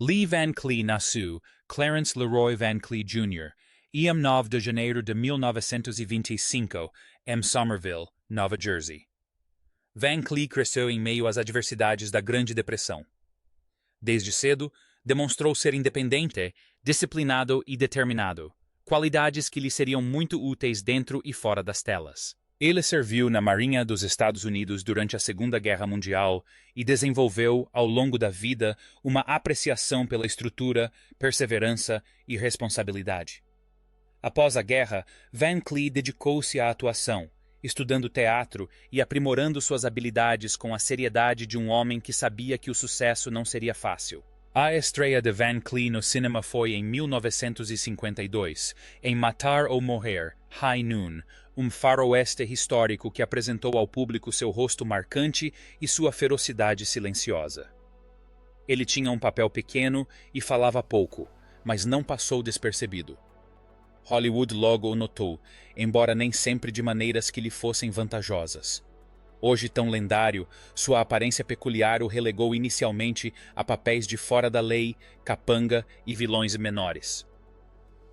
Lee Van Cleef nasceu Clarence Leroy Van Cleef Jr., em 9 de janeiro de 1925, em Somerville, Nova Jersey. Van Cleef cresceu em meio às adversidades da Grande Depressão. Desde cedo, demonstrou ser independente, disciplinado e determinado, qualidades que lhe seriam muito úteis dentro e fora das telas. Ele serviu na Marinha dos Estados Unidos durante a Segunda Guerra Mundial e desenvolveu, ao longo da vida, uma apreciação pela estrutura, perseverança e responsabilidade. Após a guerra, Van Cleef dedicou-se à atuação, estudando teatro e aprimorando suas habilidades com a seriedade de um homem que sabia que o sucesso não seria fácil. A estreia de Van Cleef no cinema foi em 1952, em Matar ou Morrer, High Noon, um faroeste histórico que apresentou ao público seu rosto marcante e sua ferocidade silenciosa. Ele tinha um papel pequeno e falava pouco, mas não passou despercebido. Hollywood logo o notou, embora nem sempre de maneiras que lhe fossem vantajosas. Hoje tão lendário, sua aparência peculiar o relegou inicialmente a papéis de fora da lei, capanga e vilões menores.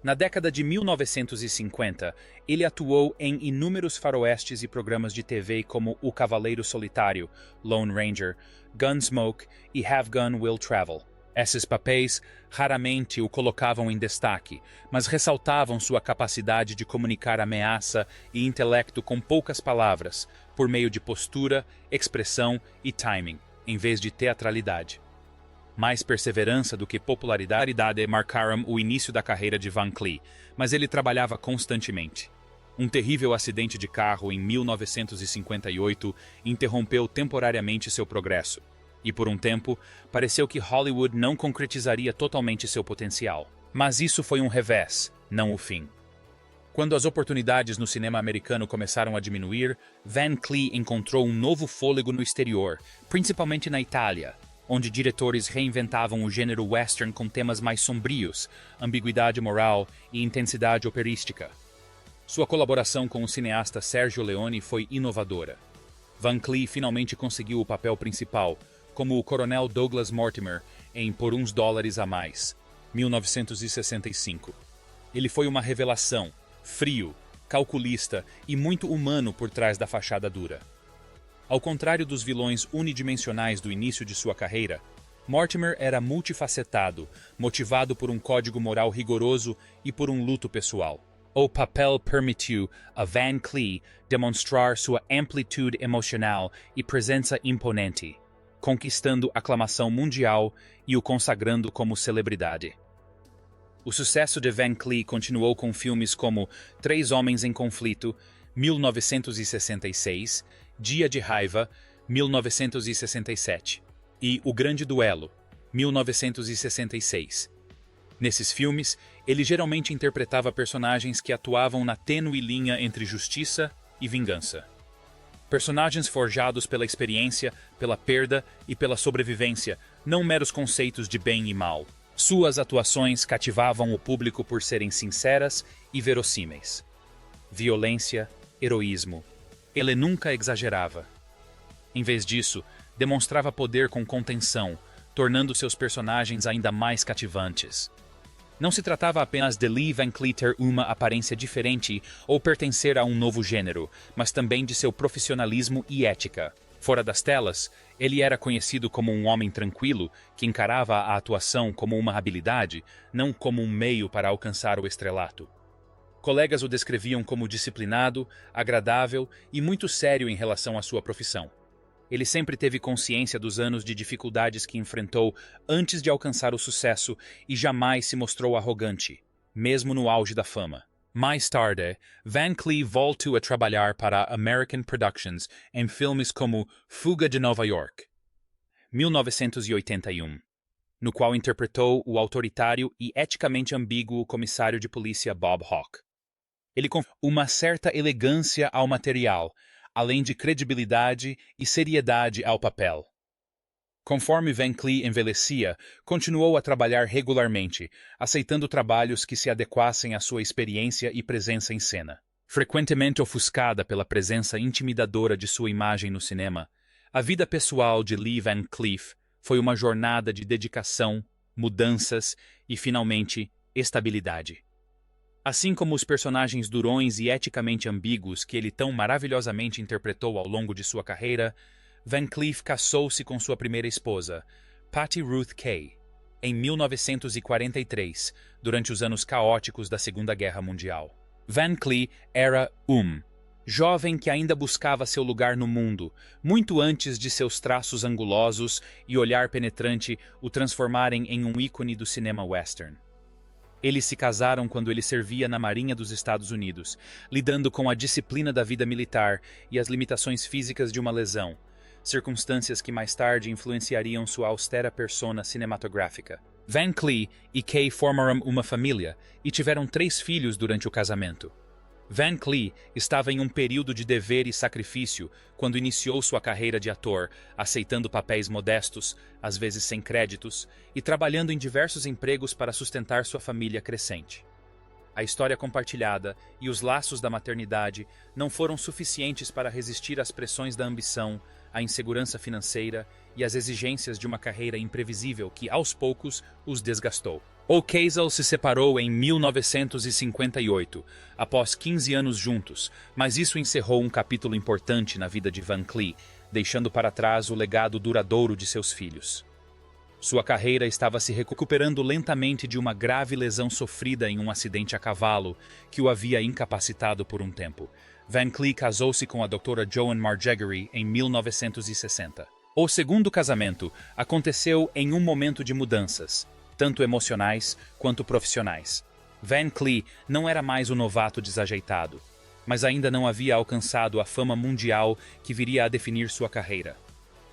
Na década de 1950, ele atuou em inúmeros faroestes e programas de TV como O Cavaleiro Solitário, Lone Ranger, Gunsmoke e Have Gun Will Travel. Esses papéis raramente o colocavam em destaque, mas ressaltavam sua capacidade de comunicar ameaça e intelecto com poucas palavras, por meio de postura, expressão e timing, em vez de teatralidade. Mais perseverança do que popularidade marcaram o início da carreira de Van Cleef, mas ele trabalhava constantemente. Um terrível acidente de carro em 1958 interrompeu temporariamente seu progresso, e por um tempo pareceu que Hollywood não concretizaria totalmente seu potencial. Mas isso foi um revés, não o fim. Quando as oportunidades no cinema americano começaram a diminuir, Van Cleef encontrou um novo fôlego no exterior, principalmente na Itália, onde diretores reinventavam o gênero western com temas mais sombrios, ambiguidade moral e intensidade operística. Sua colaboração com o cineasta Sergio Leone foi inovadora. Van Cleef finalmente conseguiu o papel principal, como o coronel Douglas Mortimer em Por Uns Dólares a Mais, 1965. Ele foi uma revelação, frio, calculista e muito humano por trás da fachada dura. Ao contrário dos vilões unidimensionais do início de sua carreira, Mortimer era multifacetado, motivado por um código moral rigoroso e por um luto pessoal. O papel permitiu a Van Cleef demonstrar sua amplitude emocional e presença imponente, conquistando aclamação mundial e o consagrando como celebridade. O sucesso de Van Cleef continuou com filmes como Três Homens em Conflito, 1966, Dia de Raiva, 1967, e O Grande Duelo, 1966. Nesses filmes, ele geralmente interpretava personagens que atuavam na tênue linha entre justiça e vingança. Personagens forjados pela experiência, pela perda e pela sobrevivência, não meros conceitos de bem e mal. Suas atuações cativavam o público por serem sinceras e verossímeis. Violência, heroísmo. Ele nunca exagerava. Em vez disso, demonstrava poder com contenção, tornando seus personagens ainda mais cativantes. Não se tratava apenas de Lee Van Cleef ter uma aparência diferente ou pertencer a um novo gênero, mas também de seu profissionalismo e ética. Fora das telas, ele era conhecido como um homem tranquilo que encarava a atuação como uma habilidade, não como um meio para alcançar o estrelato. Colegas o descreviam como disciplinado, agradável e muito sério em relação à sua profissão. Ele sempre teve consciência dos anos de dificuldades que enfrentou antes de alcançar o sucesso e jamais se mostrou arrogante, mesmo no auge da fama. Mais tarde, Van Cleef voltou a trabalhar para American Productions em filmes como Fuga de Nova York, 1981, no qual interpretou o autoritário e eticamente ambíguo comissário de polícia Bob Hawke. Ele conferiu uma certa elegância ao material, além de credibilidade e seriedade ao papel. Conforme Van Cleef envelhecia, continuou a trabalhar regularmente, aceitando trabalhos que se adequassem à sua experiência e presença em cena. Frequentemente ofuscada pela presença intimidadora de sua imagem no cinema, a vida pessoal de Lee Van Cleef foi uma jornada de dedicação, mudanças e, finalmente, estabilidade. Assim como os personagens durões e eticamente ambíguos que ele tão maravilhosamente interpretou ao longo de sua carreira, Van Cleef casou-se com sua primeira esposa, Patty Ruth Kay, em 1943, durante os anos caóticos da Segunda Guerra Mundial. Van Cleef era jovem que ainda buscava seu lugar no mundo, muito antes de seus traços angulosos e olhar penetrante o transformarem em um ícone do cinema western. Eles se casaram quando ele servia na Marinha dos Estados Unidos, lidando com a disciplina da vida militar e as limitações físicas de uma lesão, circunstâncias que mais tarde influenciariam sua austera persona cinematográfica. Van Cleef e Kay formaram uma família e tiveram 3 filhos durante o casamento. Van Cleef estava em um período de dever e sacrifício quando iniciou sua carreira de ator, aceitando papéis modestos, às vezes sem créditos, e trabalhando em diversos empregos para sustentar sua família crescente. A história compartilhada e os laços da maternidade não foram suficientes para resistir às pressões da ambição, à insegurança financeira e às exigências de uma carreira imprevisível que, aos poucos, os desgastou. O casal se separou em 1958, após 15 anos juntos, mas isso encerrou um capítulo importante na vida de Van Cleef, deixando para trás o legado duradouro de seus filhos. Sua carreira estava se recuperando lentamente de uma grave lesão sofrida em um acidente a cavalo que o havia incapacitado por um tempo. Van Cleef casou-se com a Dra. Joan Margery em 1960. O segundo casamento aconteceu em um momento de mudanças, tanto emocionais quanto profissionais. Van Cleef não era mais o novato desajeitado, mas ainda não havia alcançado a fama mundial que viria a definir sua carreira.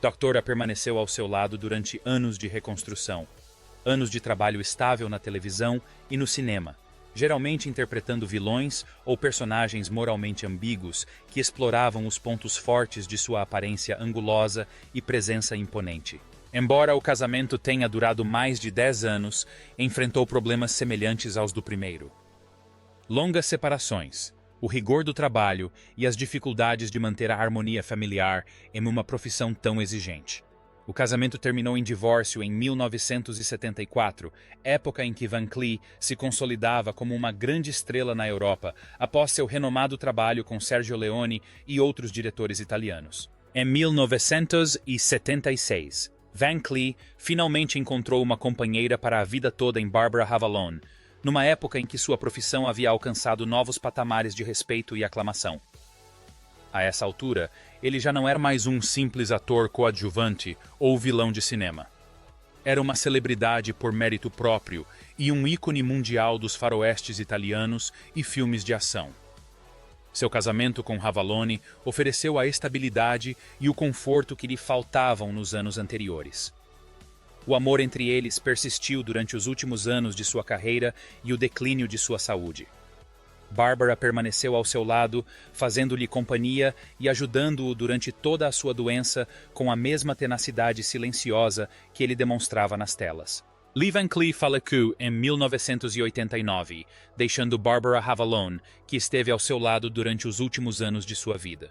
Doutora permaneceu ao seu lado durante anos de reconstrução, anos de trabalho estável na televisão e no cinema, geralmente interpretando vilões ou personagens moralmente ambíguos que exploravam os pontos fortes de sua aparência angulosa e presença imponente. Embora o casamento tenha durado mais de 10 anos, enfrentou problemas semelhantes aos do primeiro. Longas separações, o rigor do trabalho e as dificuldades de manter a harmonia familiar em uma profissão tão exigente. O casamento terminou em divórcio em 1974, época em que Van Cleef se consolidava como uma grande estrela na Europa após seu renomado trabalho com Sergio Leone e outros diretores italianos. Em 1976, Van Cleef finalmente encontrou uma companheira para a vida toda em Barbara Havalon, numa época em que sua profissão havia alcançado novos patamares de respeito e aclamação. A essa altura, ele já não era mais um simples ator coadjuvante ou vilão de cinema. Era uma celebridade por mérito próprio e um ícone mundial dos faroestes italianos e filmes de ação. Seu casamento com Havalone ofereceu a estabilidade e o conforto que lhe faltavam nos anos anteriores. O amor entre eles persistiu durante os últimos anos de sua carreira e o declínio de sua saúde. Barbara permaneceu ao seu lado, fazendo-lhe companhia e ajudando-o durante toda a sua doença com a mesma tenacidade silenciosa que ele demonstrava nas telas. Lee Van Cleef faleceu em 1989, deixando Barbara Havalon, que esteve ao seu lado durante os últimos anos de sua vida.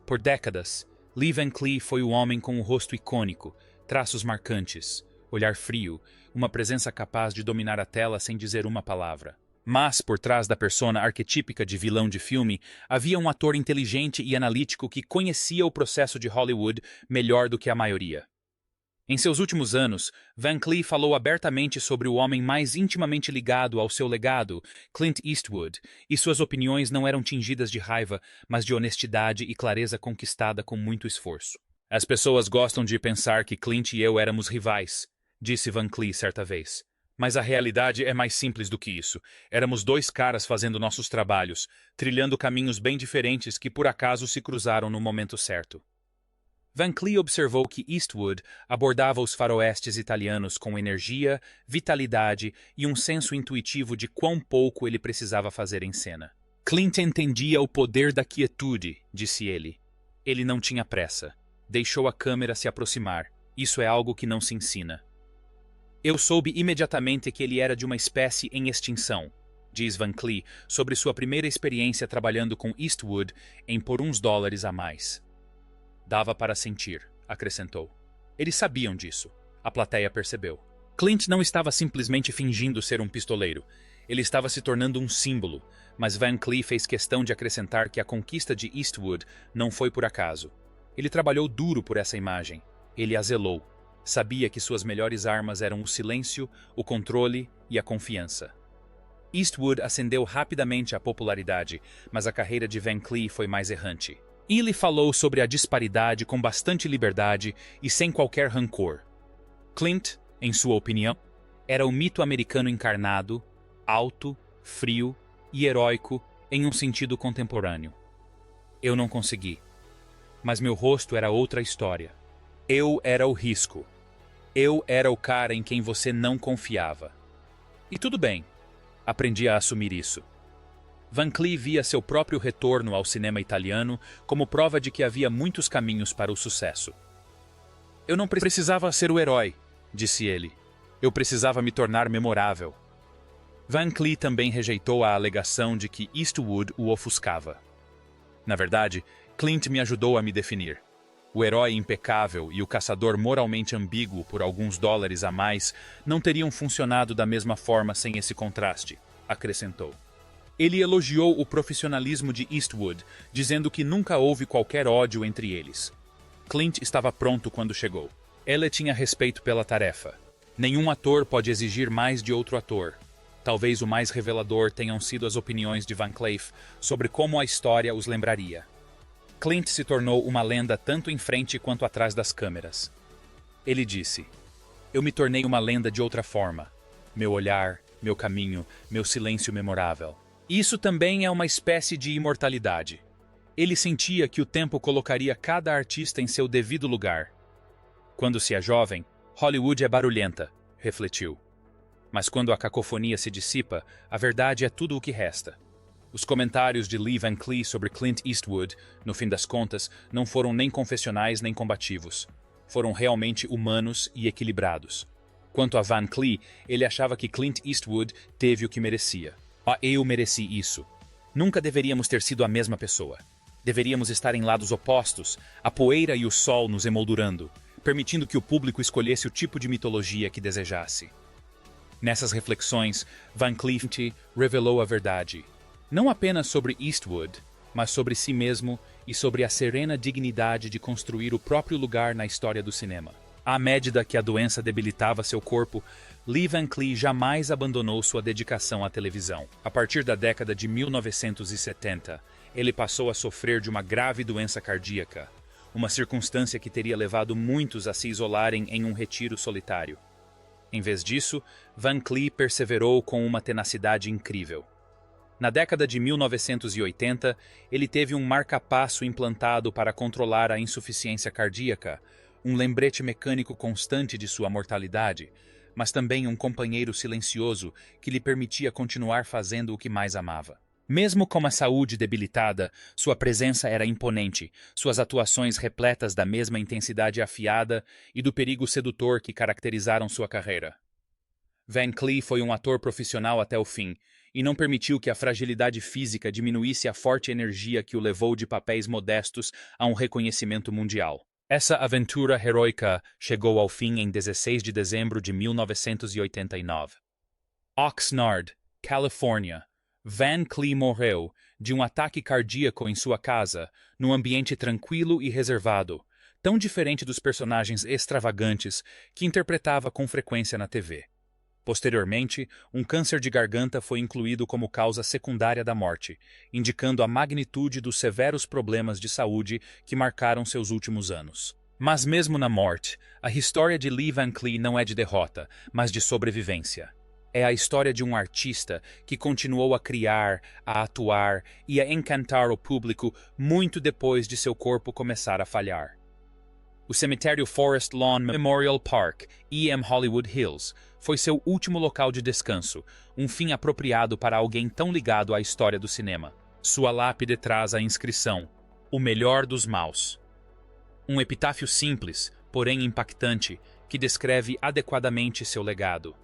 Por décadas, Lee Van Cleef foi o homem com o rosto icônico, traços marcantes, olhar frio, uma presença capaz de dominar a tela sem dizer uma palavra. Mas, por trás da persona arquetípica de vilão de filme, havia um ator inteligente e analítico que conhecia o processo de Hollywood melhor do que a maioria. Em seus últimos anos, Van Cleef falou abertamente sobre o homem mais intimamente ligado ao seu legado, Clint Eastwood, e suas opiniões não eram tingidas de raiva, mas de honestidade e clareza conquistada com muito esforço. As pessoas gostam de pensar que Clint e eu éramos rivais, disse Van Cleef certa vez. Mas a realidade é mais simples do que isso. Éramos 2 caras fazendo nossos trabalhos, trilhando caminhos bem diferentes que por acaso se cruzaram no momento certo. Van Cleef observou que Eastwood abordava os faroestes italianos com energia, vitalidade e um senso intuitivo de quão pouco ele precisava fazer em cena. Clint entendia o poder da quietude, disse ele. Ele não tinha pressa. Deixou a câmera se aproximar. Isso é algo que não se ensina. Eu soube imediatamente que ele era de uma espécie em extinção, diz Van Cleef sobre sua primeira experiência trabalhando com Eastwood em Por uns Dólares a Mais. Dava para sentir, acrescentou. Eles sabiam disso. A plateia percebeu. Clint não estava simplesmente fingindo ser um pistoleiro. Ele estava se tornando um símbolo, mas Van Cleef fez questão de acrescentar que a conquista de Eastwood não foi por acaso. Ele trabalhou duro por essa imagem. Ele a zelou. Sabia que suas melhores armas eram o silêncio, o controle e a confiança. Eastwood ascendeu rapidamente à popularidade, mas a carreira de Van Cleef foi mais errante. Ele falou sobre a disparidade com bastante liberdade e sem qualquer rancor. Clint, em sua opinião, era o mito americano encarnado, alto, frio e heróico em um sentido contemporâneo. Eu não consegui. Mas meu rosto era outra história. Eu era o risco. Eu era o cara em quem você não confiava. E tudo bem. Aprendi a assumir isso. Van Cleef via seu próprio retorno ao cinema italiano como prova de que havia muitos caminhos para o sucesso. Eu não precisava ser o herói, disse ele. Eu precisava me tornar memorável. Van Cleef também rejeitou a alegação de que Eastwood o ofuscava. Na verdade, Clint me ajudou a me definir. O herói impecável e o caçador moralmente ambíguo por alguns dólares a mais não teriam funcionado da mesma forma sem esse contraste, acrescentou. Ele elogiou o profissionalismo de Eastwood, dizendo que nunca houve qualquer ódio entre eles. Clint estava pronto quando chegou. Ela tinha respeito pela tarefa. Nenhum ator pode exigir mais de outro ator. Talvez o mais revelador tenham sido as opiniões de Van Cleef sobre como a história os lembraria. Clint se tornou uma lenda tanto em frente quanto atrás das câmeras. Ele disse, eu me tornei uma lenda de outra forma. Meu olhar, meu caminho, meu silêncio memorável. Isso também é uma espécie de imortalidade. Ele sentia que o tempo colocaria cada artista em seu devido lugar. Quando se é jovem, Hollywood é barulhenta, refletiu. Mas quando a cacofonia se dissipa, a verdade é tudo o que resta. Os comentários de Lee Van Cleef sobre Clint Eastwood, no fim das contas, não foram nem confessionais nem combativos. Foram realmente humanos e equilibrados. Quanto a Van Cleef, ele achava que Clint Eastwood teve o que merecia. Eu mereci isso. Nunca deveríamos ter sido a mesma pessoa. Deveríamos estar em lados opostos, a poeira e o sol nos emoldurando, permitindo que o público escolhesse o tipo de mitologia que desejasse. Nessas reflexões, Van Cleef revelou a verdade. Não apenas sobre Eastwood, mas sobre si mesmo e sobre a serena dignidade de construir o próprio lugar na história do cinema. À medida que a doença debilitava seu corpo, Lee Van Cleef jamais abandonou sua dedicação à televisão. A partir da década de 1970, ele passou a sofrer de uma grave doença cardíaca, uma circunstância que teria levado muitos a se isolarem em um retiro solitário. Em vez disso, Van Cleef perseverou com uma tenacidade incrível. Na década de 1980, ele teve um marca-passo implantado para controlar a insuficiência cardíaca, um lembrete mecânico constante de sua mortalidade, mas também um companheiro silencioso que lhe permitia continuar fazendo o que mais amava. Mesmo com a saúde debilitada, sua presença era imponente, suas atuações repletas da mesma intensidade afiada e do perigo sedutor que caracterizaram sua carreira. Van Cleef foi um ator profissional até o fim, e não permitiu que a fragilidade física diminuísse a forte energia que o levou de papéis modestos a um reconhecimento mundial. Essa aventura heroica chegou ao fim em 16 de dezembro de 1989. Oxnard, Califórnia. Van Cleef morreu de um ataque cardíaco em sua casa, num ambiente tranquilo e reservado, tão diferente dos personagens extravagantes que interpretava com frequência na TV. Posteriormente, um câncer de garganta foi incluído como causa secundária da morte, indicando a magnitude dos severos problemas de saúde que marcaram seus últimos anos. Mas mesmo na morte, a história de Lee Van Cleef não é de derrota, mas de sobrevivência. É a história de um artista que continuou a criar, a atuar e a encantar o público muito depois de seu corpo começar a falhar. O cemitério Forest Lawn Memorial Park, EM Hollywood Hills, foi seu último local de descanso, um fim apropriado para alguém tão ligado à história do cinema. Sua lápide traz a inscrição, O Melhor dos Maus. Um epitáfio simples, porém impactante, que descreve adequadamente seu legado.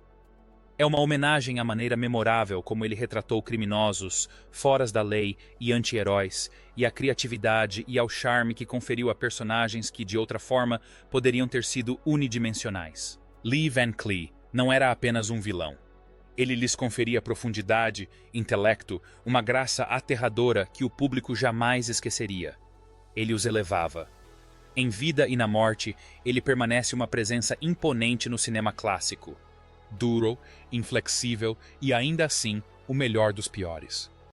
É uma homenagem à maneira memorável como ele retratou criminosos, foras da lei e anti-heróis, e à criatividade e ao charme que conferiu a personagens que, de outra forma, poderiam ter sido unidimensionais. Lee Van Cleef não era apenas um vilão. Ele lhes conferia profundidade, intelecto, uma graça aterradora que o público jamais esqueceria. Ele os elevava. Em vida e na morte, ele permanece uma presença imponente no cinema clássico. Duro, inflexível e ainda assim o melhor dos piores.